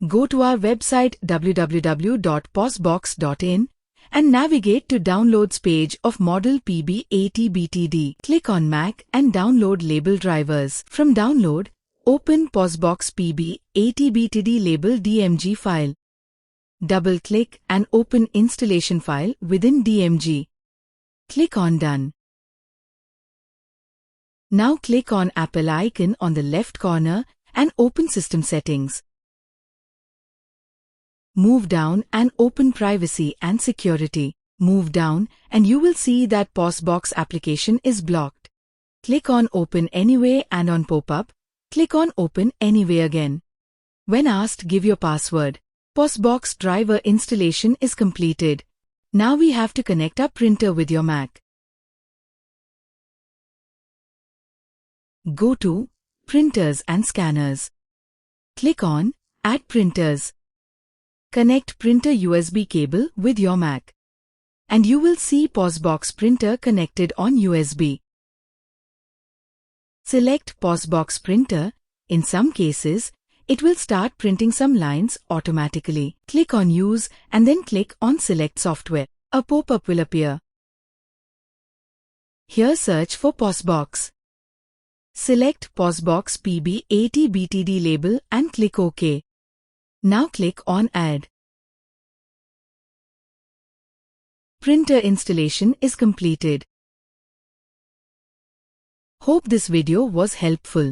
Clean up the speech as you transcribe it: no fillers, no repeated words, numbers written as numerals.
Go to our website www.posbox.in and navigate to Downloads page of model PB80BT-D. Click on Mac and download label drivers. From Download, open PosBox PB80BT-D label DMG file. Double-click and open installation file within DMG. Click on Done. Now click on Apple icon on the left corner and open System Settings. Move down and open Privacy and Security. Move down and you will see that PosBox application is blocked. Click on Open Anyway and on pop-up, click on Open Anyway again. When asked, give your password. PosBox driver installation is completed. Now we have to connect our printer with your Mac. Go to Printers and Scanners. Click on Add Printers. Connect printer USB cable with your Mac. And you will see PosBox printer connected on USB. Select PosBox printer. In some cases, it will start printing some lines automatically. Click on Use and then click on Select Software. A pop-up will appear. Here search for PosBox. Select PosBox PB80BT-D label and click OK. Now click on Add. Printer installation is completed. Hope this video was helpful.